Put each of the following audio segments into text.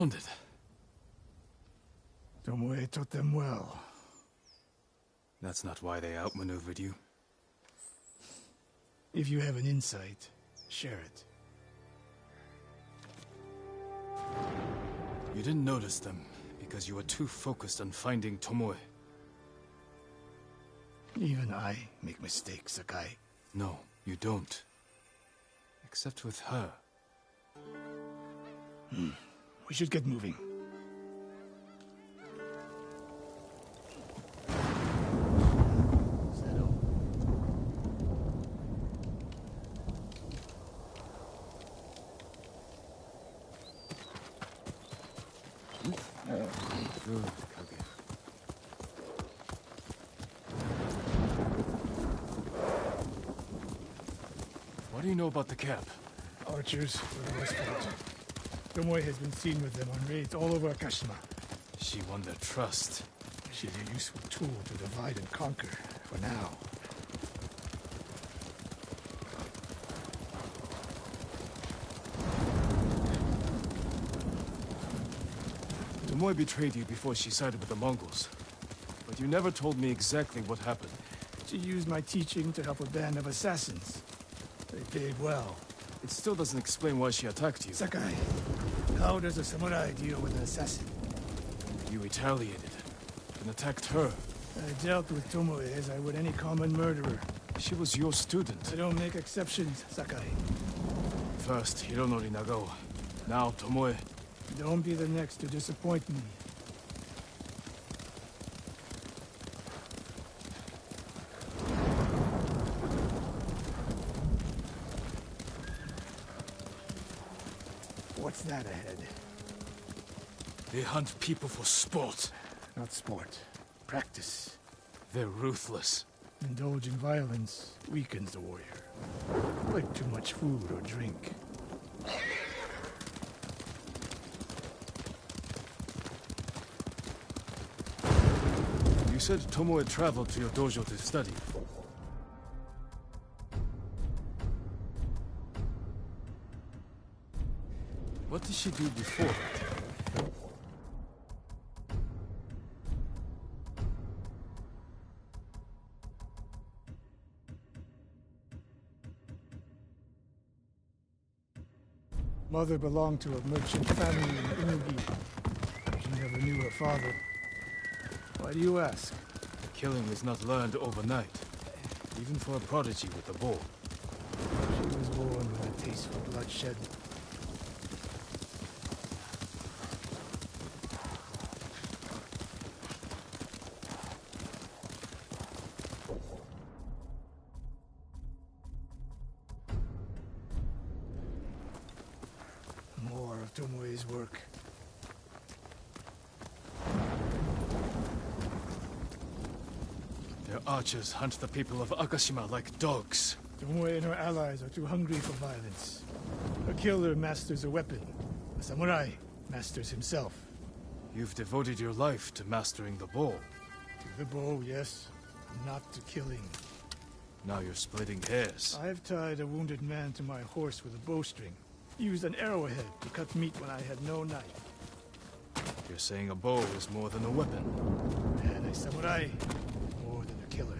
Wounded. Tomoe taught them well. That's not why they outmaneuvered you. If you have an insight, share it. You didn't notice them because you were too focused on finding Tomoe. Even I make mistakes, Sakai. No, you don't. Except with her. We should get moving. Settle. Good, Kage. What do you know about the camp? Archers for the most part. Tomoe has been seen with them on raids all over Akashima. She won their trust. She's a useful tool to divide and conquer, for now. Tomoe betrayed you before she sided with the Mongols. But you never told me exactly what happened. She used my teaching to help a band of assassins. They paid well. It still doesn't explain why she attacked you. Sakai, how does a samurai deal with an assassin? You retaliated and attacked her. I dealt with Tomoe as I would any common murderer. She was your student. I don't make exceptions, Sakai. First, Hironori Nagao. Now, Tomoe. Don't be the next to disappoint me. What's that ahead? They hunt people for sport. Not sport. Practice. They're ruthless. Indulging violence weakens the warrior. Like too much food or drink. You said Tomoe traveled to your dojo to study. What did she do before that? Mother belonged to a merchant family in Inugi. She never knew her father. Why do you ask? Killing is not learned overnight. Even for a prodigy with a bow. She was born with a taste for bloodshed. More of Tomoe's work. Their archers hunt the people of Akashima like dogs. Tomoe and her allies are too hungry for violence. A killer masters a weapon. A samurai masters himself. You've devoted your life to mastering the bow. To the bow, yes. Not to killing. Now you're splitting hairs. I've tied a wounded man to my horse with a bowstring. Used an arrowhead to cut meat when I had no knife. You're saying a bow is more than a weapon. And a samurai, more than a killer.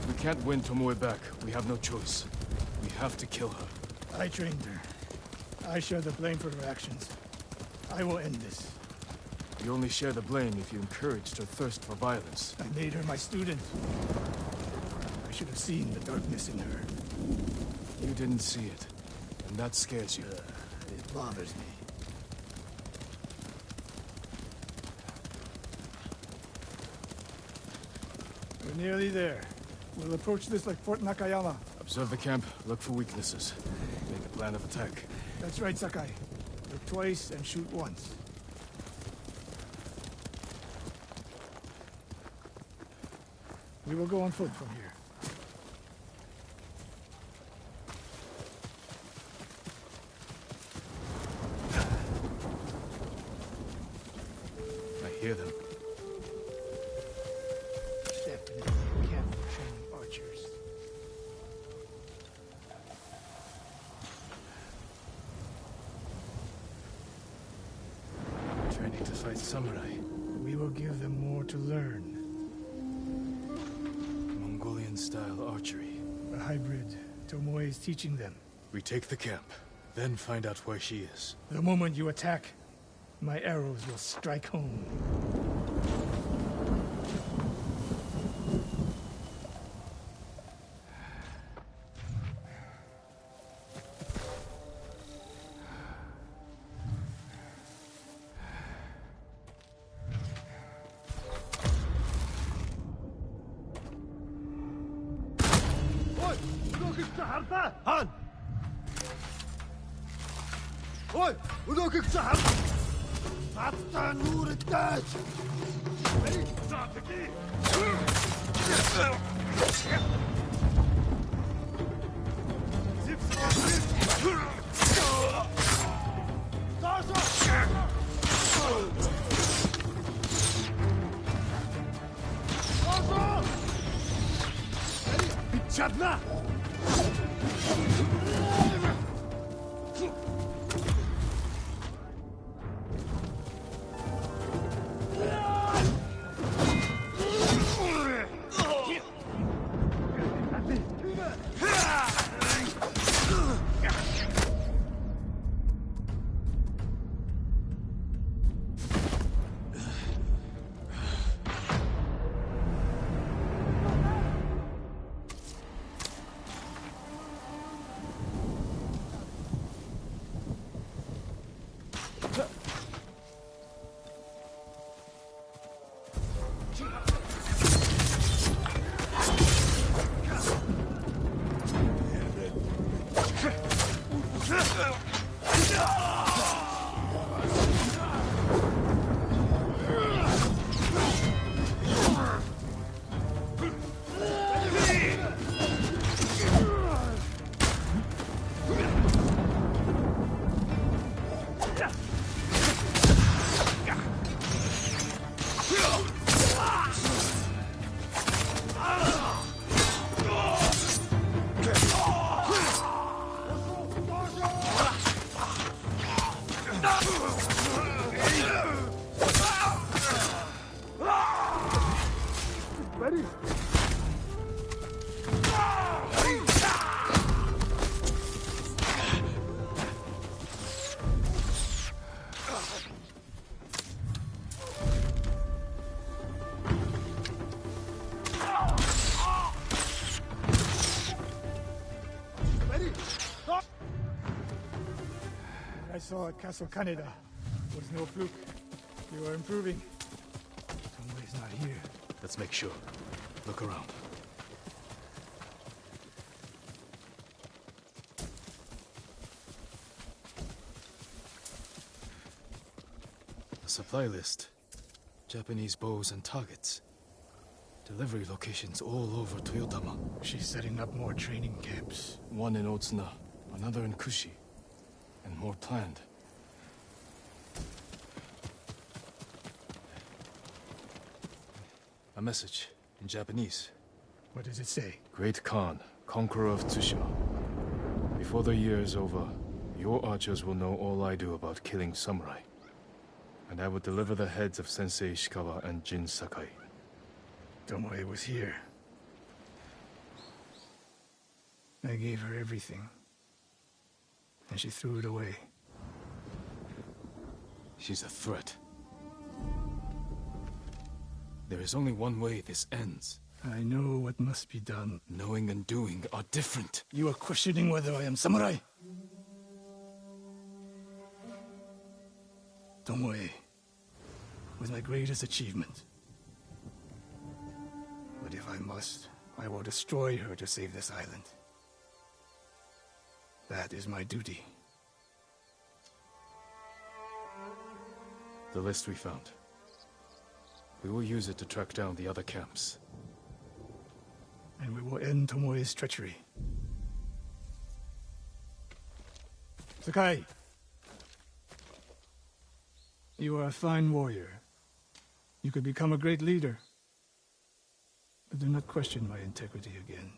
We can't win Tomoe back. We have no choice. We have to kill her. I trained her. I share the blame for her actions. I will end this. You only share the blame if you encouraged her thirst for violence. I made her my student. I should have seen the darkness in her. You didn't see it, and that scares you. It bothers me. We're nearly there. We'll approach this like Fort Nakayama. Observe the camp, look for weaknesses. Make a plan of attack. That's right, Sakai. Look twice and shoot once. We will go on foot from here. I hear them. samurai. We will give them more to learn. Mongolian-style archery. A hybrid. Tomoe is teaching them. We take the camp, then find out where she is. The moment you attack, my arrows will strike home. Han! Oi! Udoki Sahab! Hatta Nur Daj! Chadna! I saw at Castle Kaneda was no fluke. You are improving. Tomoe's not here. Let's make sure. Look around. A supply list. Japanese bows and targets. Delivery locations all over Toyotama. She's setting up more training camps. One in Otsuna, another in Kushi, and more planned. A message in Japanese. What does it say? Great Khan, conqueror of Tsushima. Before the year is over, your archers will know all I do about killing samurai. And I will deliver the heads of Sensei Ishikawa and Jin Sakai. Tomoe was here. I gave her everything. And she threw it away. She's a threat. There is only one way this ends. I know what must be done. Knowing and doing are different. You are questioning whether I am samurai? Tomoe was my greatest achievement. But if I must, I will destroy her to save this island. That is my duty. The list we found. We will use it to track down the other camps. And we will end Tomoe's treachery. Sakai! You are a fine warrior. You could become a great leader. But do not question my integrity again.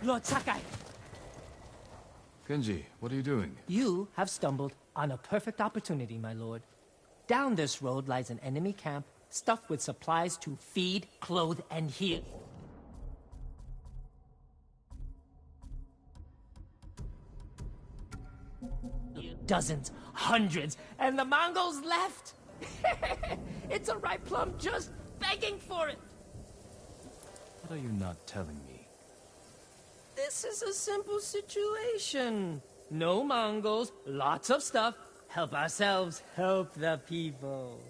Lord Sakai, Kenji, what are you doing? you have stumbled on a perfect opportunity, my lord. Down this road lies an enemy camp stuffed with supplies to feed, clothe, and heal. Dozens, hundreds, and the Mongols left. It's a ripe plum just begging for it. What are you not telling me? This is a simple situation. No Mongols, lots of stuff. Help ourselves, help the people.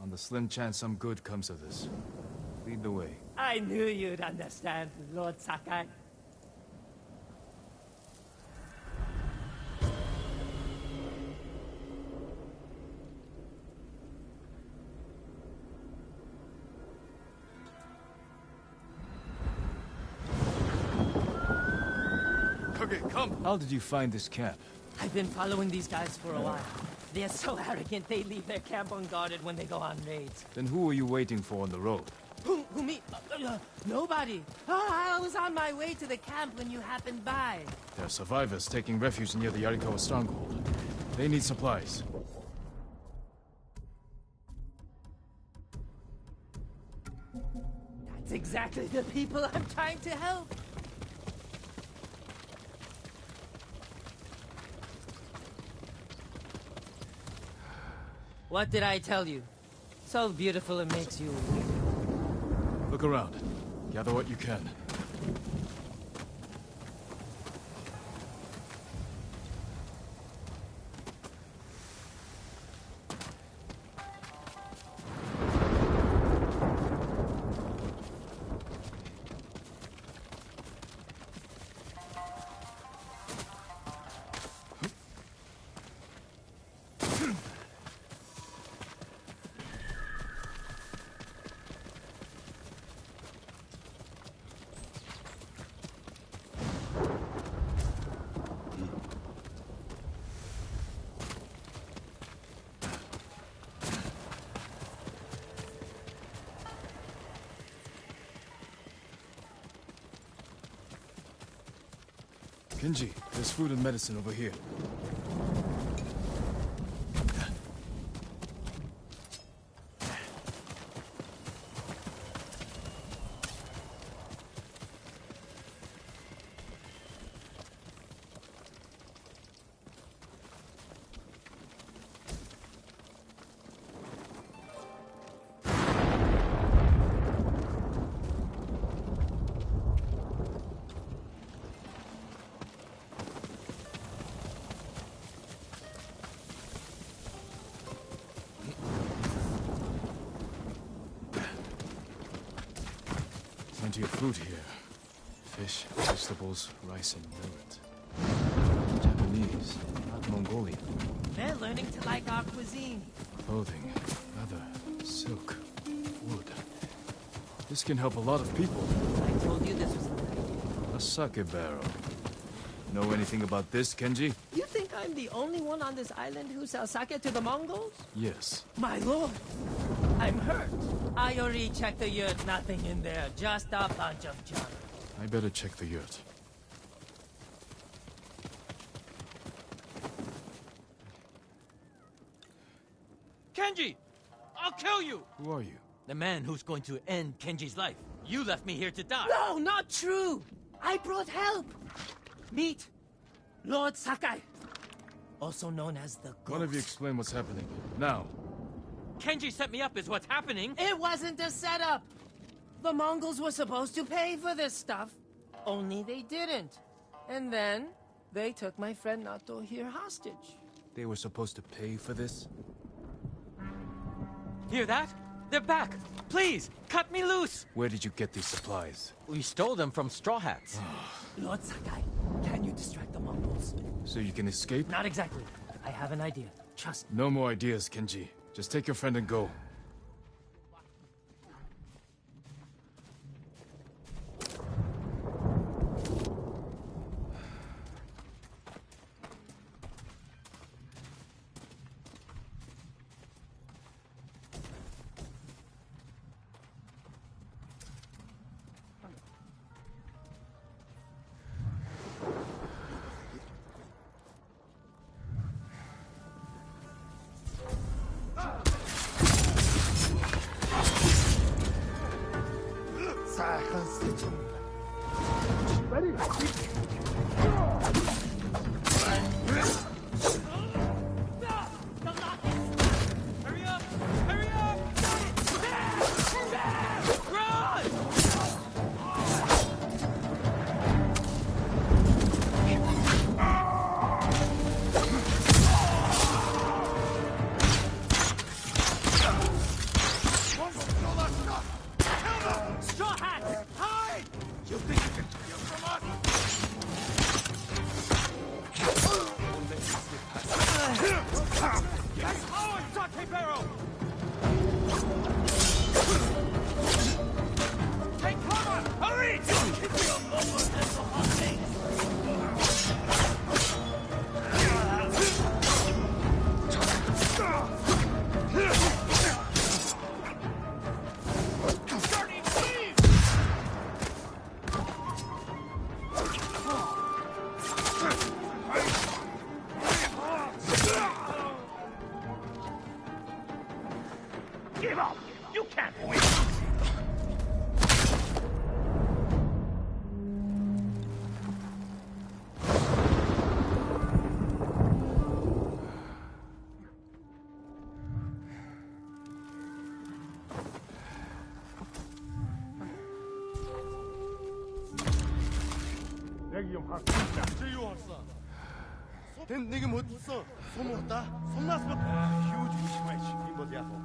On the slim chance some good comes of this. Lead the way. I knew you'd understand, Lord Sakai. Kage, come! How did you find this camp? I've been following these guys for a while. They're so arrogant they leave their camp unguarded when they go on raids. Then who are you waiting for on the road? Who me? Nobody. I was on my way to the camp when you happened by. There are survivors taking refuge near the Yarikawa stronghold. They need supplies. That's exactly the people I'm trying to help. What did I tell you? So beautiful it makes you weep. Look around. Gather what you can. Kenji, there's food and medicine over here. Plenty of food here. Fish, vegetables, rice, and millet. Japanese, not Mongolian. They're learning to like our cuisine. Clothing, leather, silk, wood. This can help a lot of people. I told you this was a good idea. A sake barrel. Know anything about this, Kenji? You think I'm the only one on this island who sells sake to the Mongols? Yes. My lord, I'm hurt. I already checked the yurt, nothing in there, just a bunch of junk. I better check the yurt. Kenji! I'll kill you! Who are you? The man who's going to end Kenji's life. You left me here to die. No, not true! I brought help! Meet Lord Sakai, also known as the Ghost. One of you explain what's happening. Now. Kenji set me up is what's happening. It wasn't a setup! The Mongols were supposed to pay for this stuff, only they didn't. And then, they took my friend Nato here hostage. They were supposed to pay for this? Hear that? They're back! Please, cut me loose! Where did you get these supplies? We stole them from Straw Hats. Lord Sakai, can you distract the Mongols? So you can escape? Not exactly. I have an idea. Trust me. No more ideas, Kenji. Just take your friend and go. Hurry up! Hurry up! Run! Straw Hats! Hide! You think you can steal from us? That's ours, Takebaro! Take cover! Hurry! Starting leave! Give up! You can't win! Тэнд нэг юм хөдөлсөн. Сум удаа. Сумнаас бод huge mismatch юм бол яах вэ?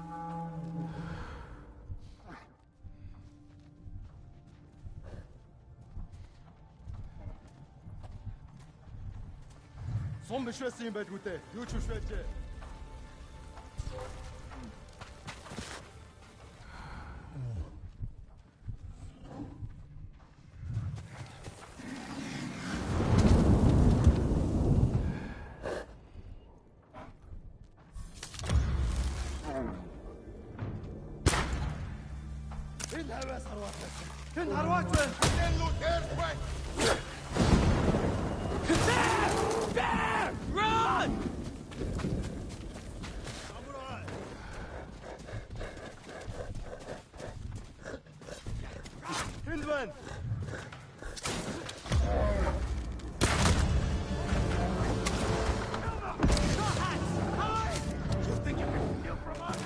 Сум биш байсан юм байлгүй дээ. Юу ч биш байжээ. Энэ хаваас харваач. Энэ харваач байна. Энэ лүтэр бай. Bear! Run! Samurai. Энд байна. You think you can steal from us?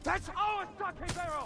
That's ours, Takebaro!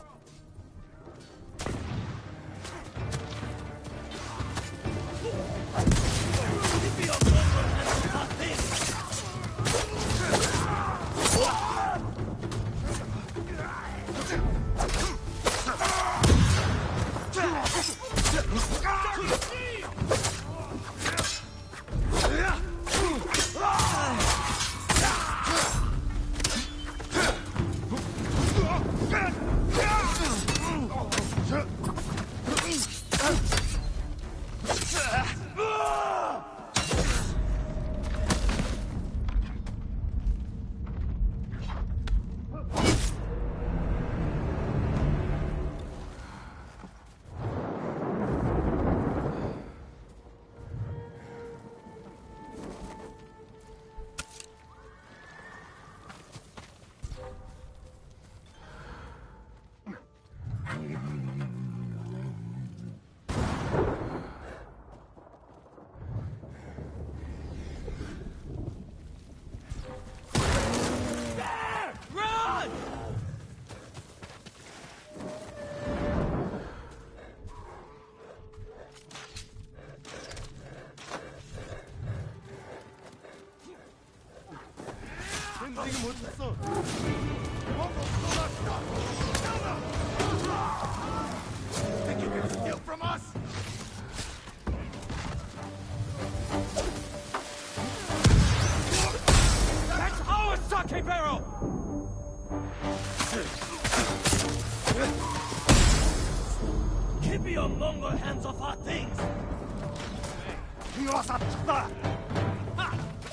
내게 못했어. Think you can steal from us? That's our sake barrel! Keep your Mongol hands off our things! 이와사 쳤다.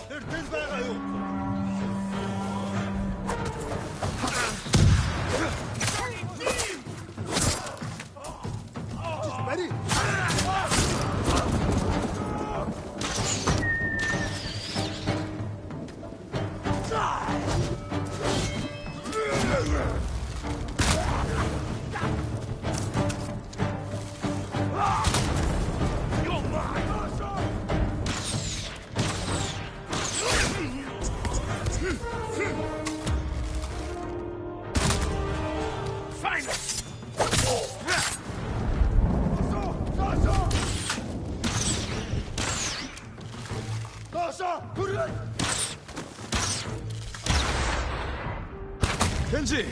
늘 들다가요. Ready? Kenji!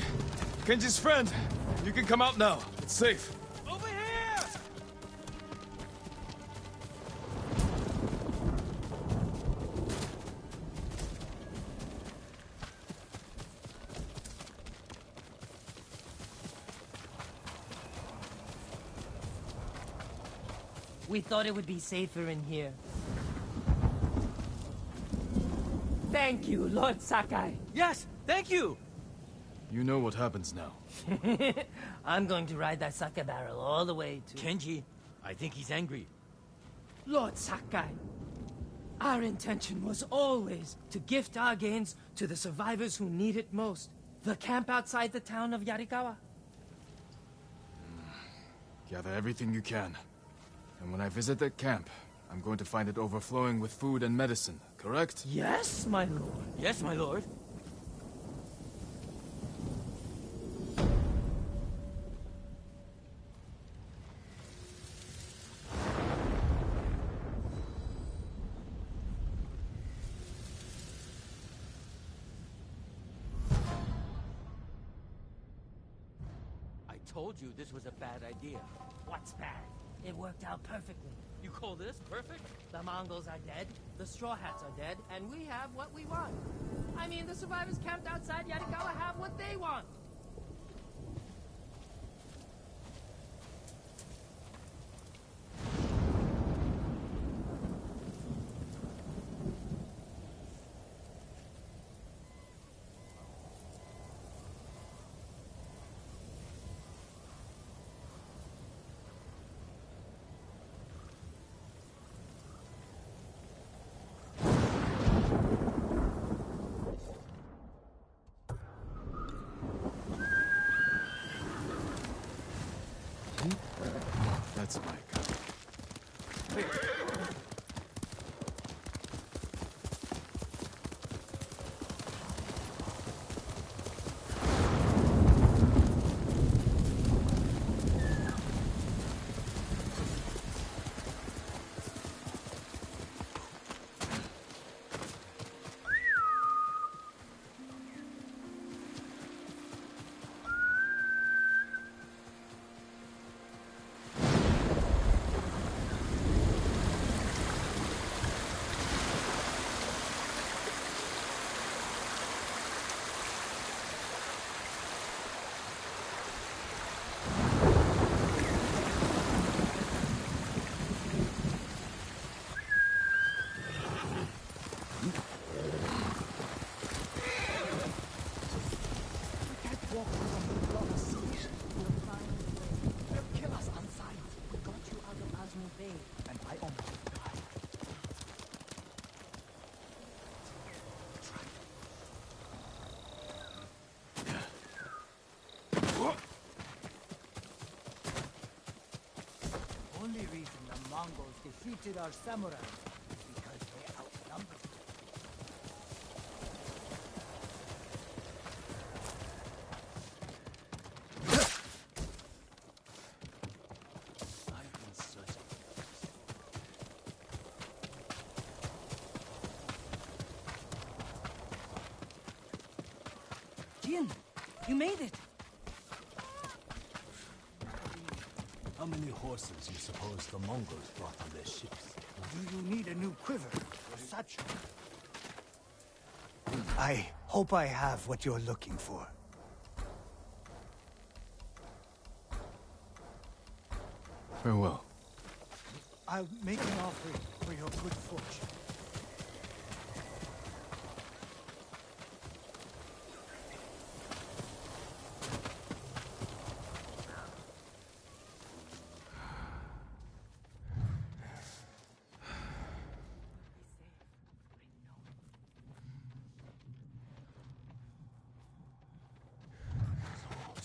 Kenji's friend! You can come out now. It's safe. Over here! We thought it would be safer in here. Thank you, Lord Sakai. Yes, thank you! You know what happens now. I'm going to ride that sake barrel all the way to... Kenji, I think he's angry. Lord Sakai, our intention was always to gift our gains to the survivors who need it most. The camp outside the town of Yarikawa. Gather everything you can. And when I visit that camp, I'm going to find it overflowing with food and medicine, correct? Yes, my lord. Yes, my lord. I told you this was a bad idea. What's bad? It worked out perfectly. You call this perfect? The Mongols are dead, the Straw Hats are dead, and we have what we want. I mean, the survivors camped outside Yarikawa have what they want. That's Mike. Only reason the Mongols defeated our samurai is because they outnumbered. I've been searching for this. You made it! How many horses you suppose the Mongols brought on their ships? Do you need a new quiver or satchel? I hope I have what you're looking for. Farewell. I'll make an offering for your good fortune.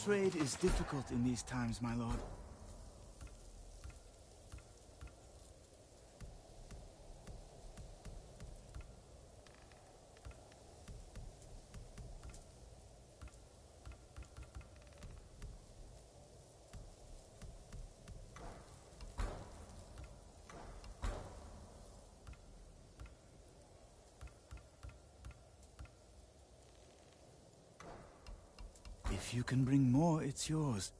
Trade is difficult in these times, my lord. If you can bring more, it's yours.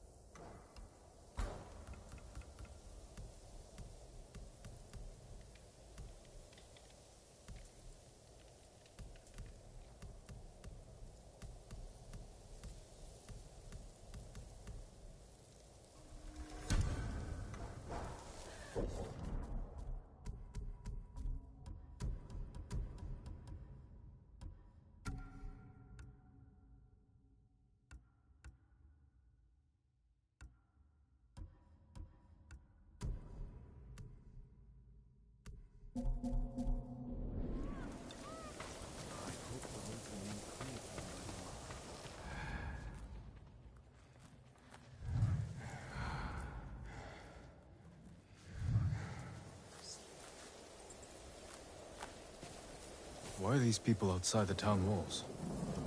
Why are these people outside the town walls?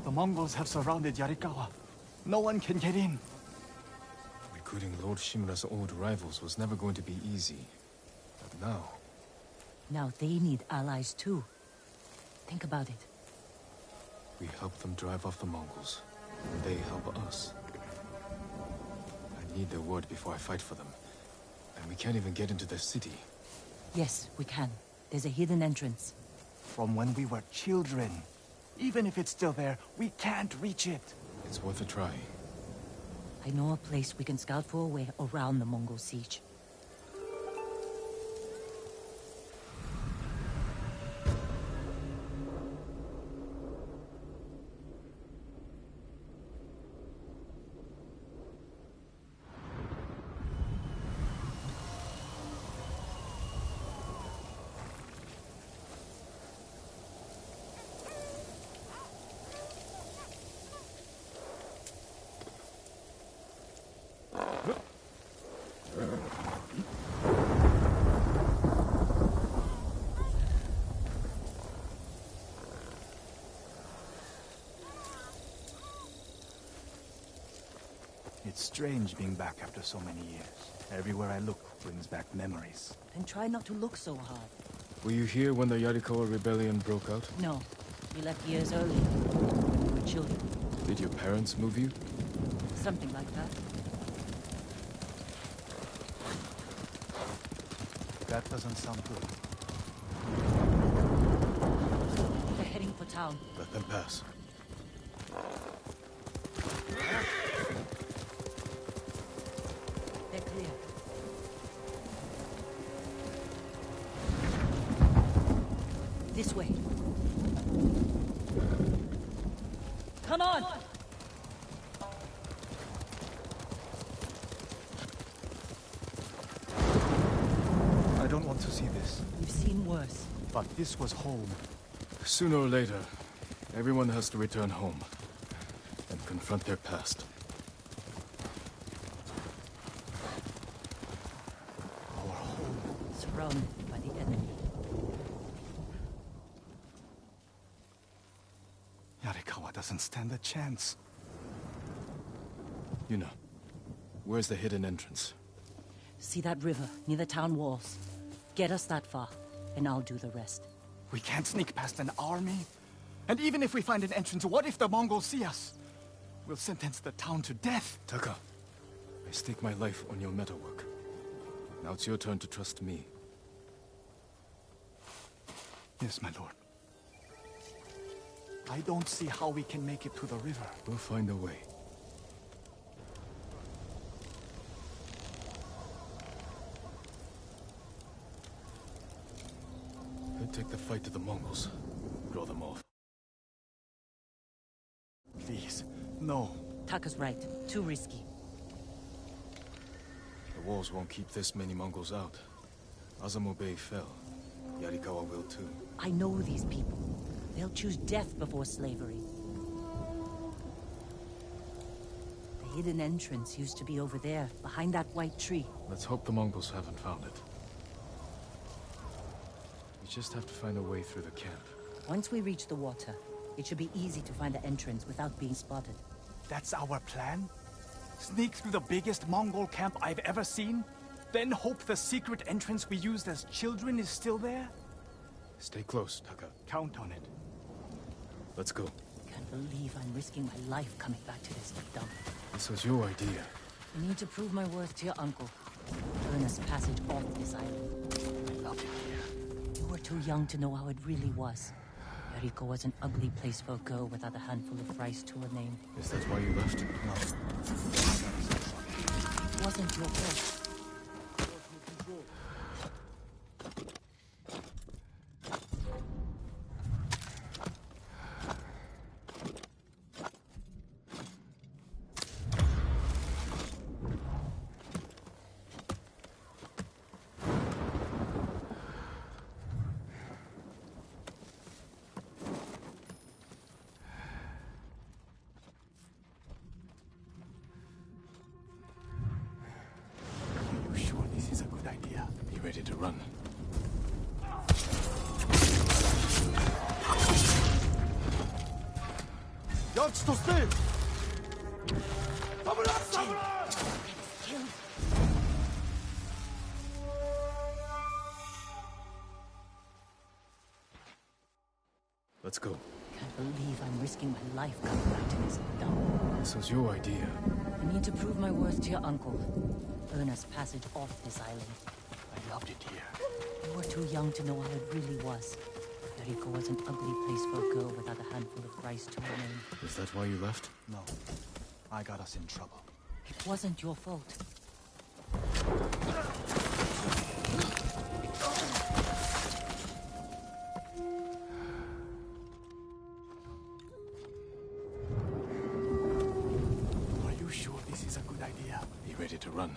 The Mongols have surrounded Yarikawa. No one can get in. Recruiting Lord Shimura's old rivals was never going to be easy. But now... Now they need allies too. Think about it. we help them drive off the Mongols, and they help us. I need their word before I fight for them. And we can't even get into their city. Yes, we can. There's a hidden entrance. From when we were children. Even if it's still there, we can't reach it. It's worth a try. I know a place we can scout for a way around the Mongol siege. It's strange being back after so many years. Everywhere I look brings back memories. And try not to look so hard. Were you here when the Yarikawa rebellion broke out? No, we left years early. We were children. Did your parents move you? Something like that. That doesn't sound good. They're heading for town. Let them pass. They're clear. This way. Come on! I don't want to see this. We've seen worse. But this was home. Sooner or later, everyone has to return home and confront their past. Our home. Surrounded by the enemy. Yarikawa doesn't stand a chance. Yuna, where's the hidden entrance? See that river near the town walls? Get us that far, and I'll do the rest. We can't sneak past an army. And even if we find an entrance, what if the Mongols see us? will sentence the town to death. Taka, I stake my life on your metalwork. Now it's your turn to trust me. Yes, my lord. I don't see how we can make it to the river. We'll find a way. He'll take the fight to the Mongols. Draw them off. Please, no. Taka's right. Too risky. The walls won't keep this many Mongols out. Azamo Bay fell. Yarikawa will too. I know these people. They'll choose death before slavery. The hidden entrance used to be over there, behind that white tree. Let's hope the Mongols haven't found it. We just have to find a way through the camp. Once we reach the water, it should be easy to find the entrance without being spotted. That's our plan? Sneak through the biggest Mongol camp I've ever seen? Then hope the secret entrance we used as children is still there? Stay close, Taka. Count on it. Let's go. Can't believe I'm risking my life coming back to this dump. This was your idea. I need to prove my worth to your uncle. Earn us passage off this island. I love it here. You were too young to know how it really was. Yariko was an ugly place for a girl without a handful of rice to her name. Is that why you left? No. It wasn't your fault. Are you sure this is a good idea? You ready to run? Явж тусдээ. Самурай! Самурай! Let's go. Can't believe I'm risking my life coming back to this dump. This was your idea. I need to prove my worth to your uncle. Earn us passage off this island. I loved it here. You were too young to know how it really was. Yariko was an ugly place for a girl without a handful of rice to her name. Is that why you left? No. I got us in trouble. It wasn't your fault. Are you sure this is a good idea? Be ready to run.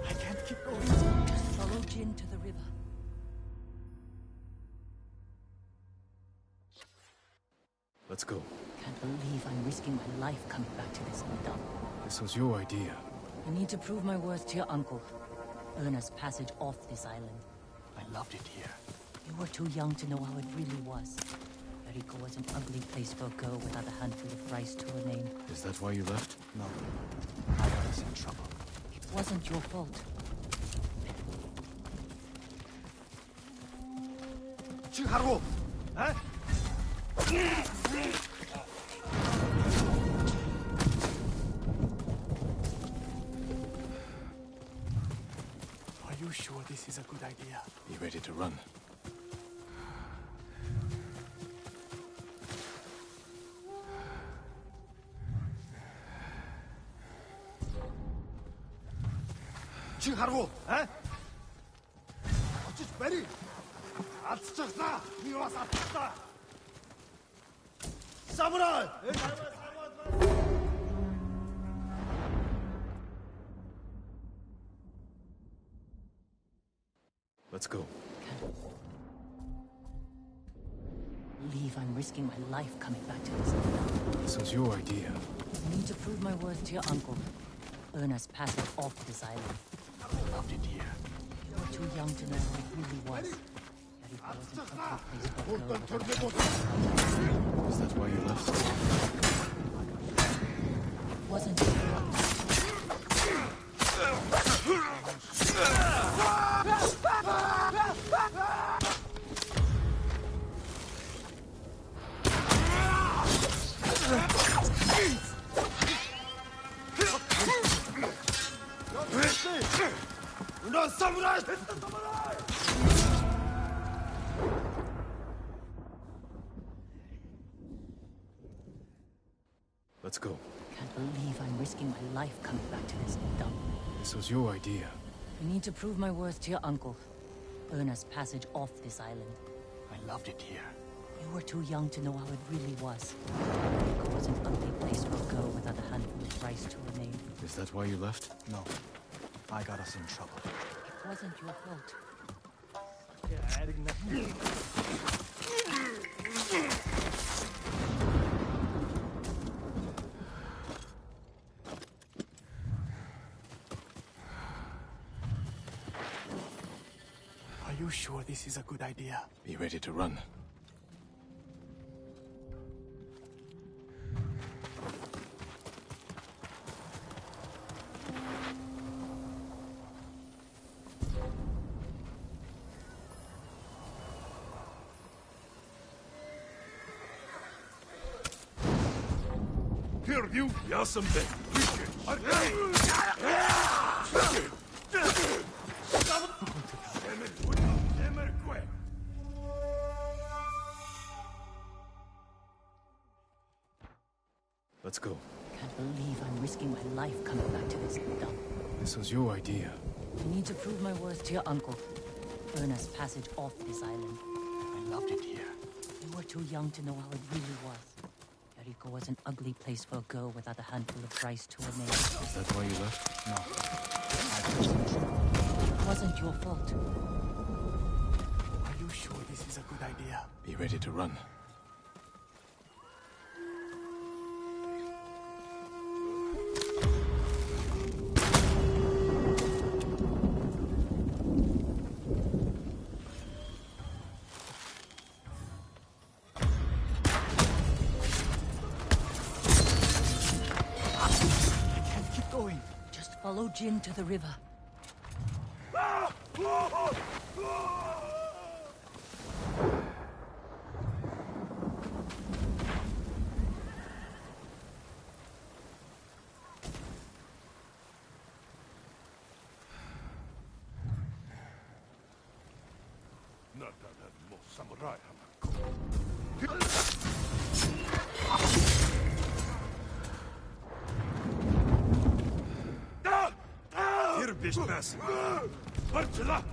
I can't keep going. Follow Jin to the river. Let's go. Can't believe I'm risking my life coming back to this dump. This was your idea. I need to prove my worth to your uncle. Earn us passage off this island. I loved it here. You were too young to know how it really was. Yariko was an ugly place for a girl without a handful of rice to her name. Is that why you left? No. I got us in trouble. It wasn't your fault. Чи харгу? А? Are you sure this is a good idea? Be ready to run. Чи харгу? А? Очиж барь. Алдчихлаа. Би бас алдчихлаа. Самурай! Let's go. Believe I'm risking my life coming back to this dump. This was your idea. I need to prove my worth to your uncle. Earn us passage off this island. I loved it here. You were too young to know how it really was. Is that why you left? Wasn't your fault. Let's go. Can't believe I'm risking my life coming back to this dump. This was your idea. I need to prove my worth to your uncle. Earn us passage off this island. I loved it here. You were too young to know how it really was. It was an ugly place to go without a handful of rice to remain. Is that why you left? No. I got us in trouble. It wasn't your fault. Are you sure this is a good idea? Be ready to run. you? Yasambe. Let's go. Can't believe I'm risking my life coming back to this dump. This was your idea. I need to prove my worth to your uncle. Earn us passage off this island. I loved it here. You were too young to know how it really was. Yariko was an ugly place for a girl without a handful of rice to her name. Is that why you left? No. It wasn't your fault. Are you sure this is a good idea? Be ready to run. Follow Jin to the river. Parçala!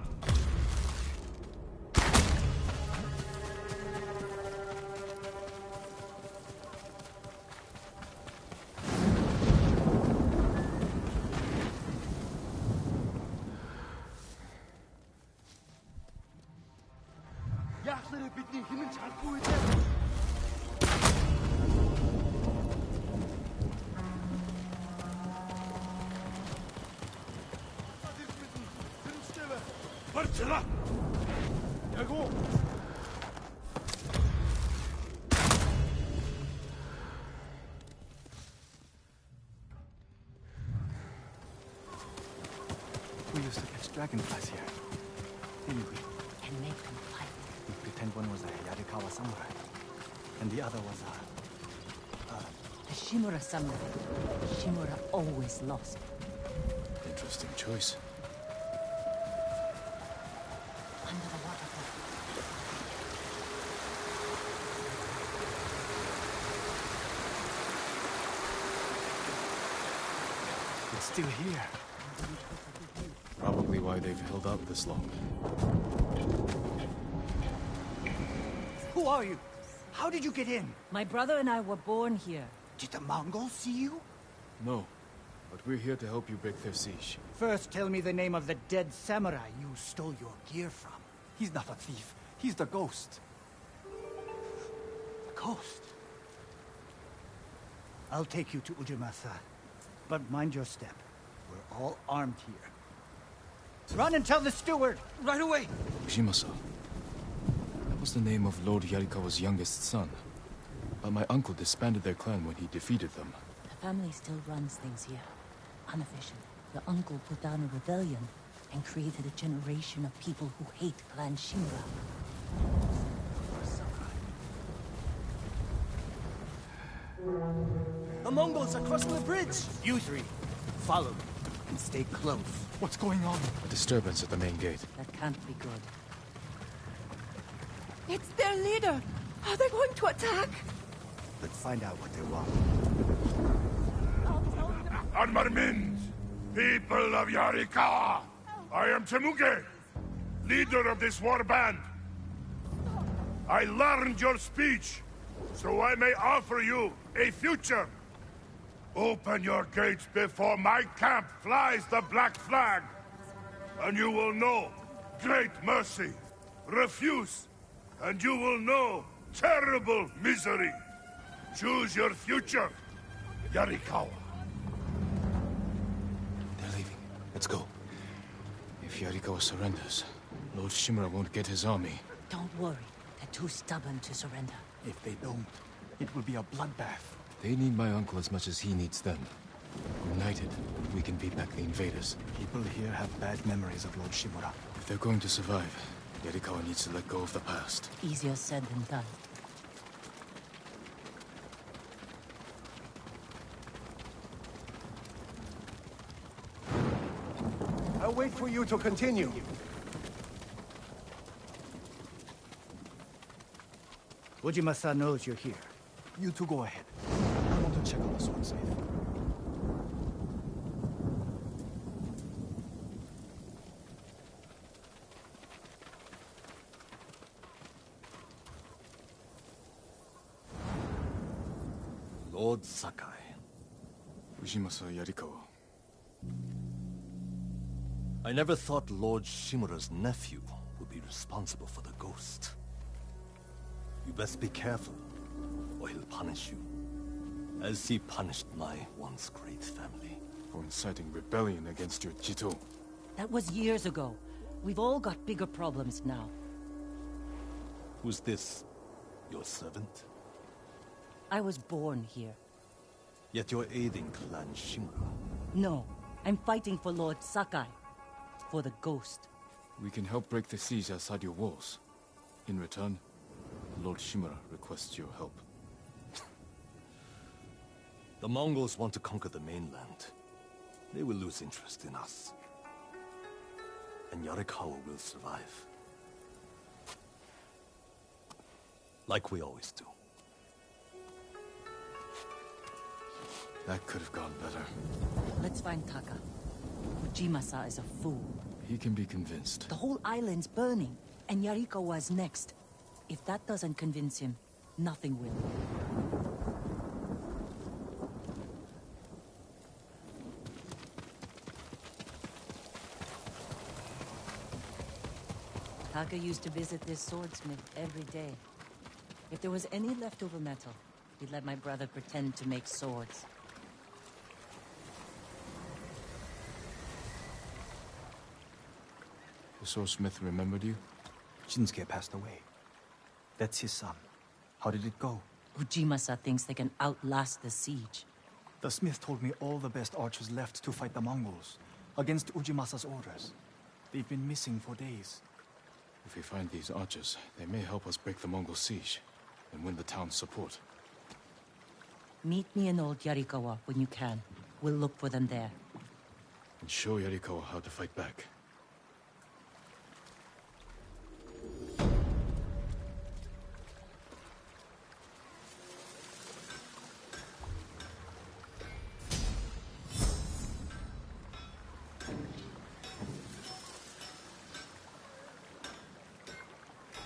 Яахлаараа бидний хинэн чарахгүй үү? Parçala! Ягу! We used to catch dragonflies here, didn't we? And make them fight. We pretend one was a Yarikawa samurai, and the other was The Shimura samurai. Shimura always lost. Interesting choice. Under the waterfall. It's still here. Probably why they've held out this long. Who are you? How did you get in? My brother and I were born here. Did the Mongols see you? No, but we're here to help you break their siege. First, tell me the name of the dead samurai you stole your gear from. He's not a thief. He's the ghost. The ghost? I'll take you to Ujimasa. But mind your step. We're all armed here. Run and tell the steward! Right away! Ujimasa. was the name of Lord Yarikawa's youngest son? But my uncle disbanded their clan when he defeated them. The family still runs things here. Unofficially. The uncle put down a rebellion and created a generation of people who hate Clan Shimura. The Mongols are crossing the bridge! You three, follow me and stay close. What's going on? A disturbance at the main gate. That can't be good. It's their leader! Are they going to attack? Let's find out what they want. Armarmins, people of Yarikawa! I am Temuge, leader of this war band. I learned your speech, so I may offer you a future. Open your gates before my camp flies the black flag, and you will know great mercy. Refuse, and you will know terrible misery. Choose your future, Yarikawa. They're leaving. Let's go. If Yarikawa surrenders, Lord Shimura won't get his army. Don't worry. They're too stubborn to surrender. If they don't, it will be a bloodbath. They need my uncle as much as he needs them. United, we can beat back the invaders. People here have bad memories of Lord Shimura. If they're going to survive, Yarikawa needs to let go of the past. Easier said than done. I'll wait for you to continue. Ujimasa knows you're here. You two go ahead. I want to check on the sword safe. Lord Sakai. Ujimasa Yarikawa. I never thought Lord Shimura's nephew would be responsible for the ghost. You best be careful, or he'll punish you, as he punished my once great family. For inciting rebellion against your Jito. That was years ago. We've all got bigger problems now. Who's this? Your servant? I was born here. Yet you're aiding Clan Shimura. No, I'm fighting for Lord Sakai. For the ghost. We can help break the siege outside your walls. In return, Lord Shimura requests your help. The Mongols want to conquer the mainland. They will lose interest in us. And Yarikawa will survive. Like we always do. That could have gone better. Let's find Taka. Ujimasa is a fool. He can be convinced. The whole island's burning, and Yarikawa's next. If that doesn't convince him, nothing will. Taka used to visit this swordsmith every day. If there was any leftover metal, he'd let my brother pretend to make swords. The swordsmith remembered you? Shinsuke passed away. That's his son. How did it go? Ujimasa thinks they can outlast the siege. The smith told me all the best archers left to fight the Mongols, against Ujimasa's orders. They've been missing for days. If we find these archers, they may help us break the Mongol siege and win the town's support. Meet me in Old Yarikawa when you can. We'll look for them there. And show Yarikawa how to fight back.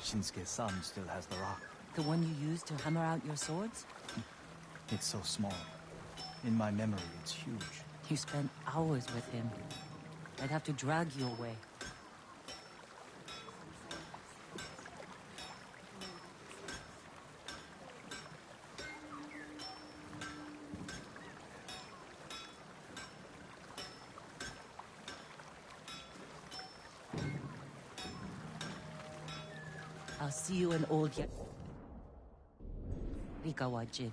Shinsuke's son still has the rock. The one you used to hammer out your swords? It's so small. In my memory, it's huge. You spent hours with him. I'd have to drag you away. I'll I'll see you in Old Yarikawa, Jin.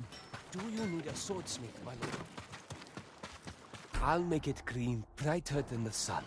Do you need a swordsmith, my lord? I'll make it green brighter than the sun.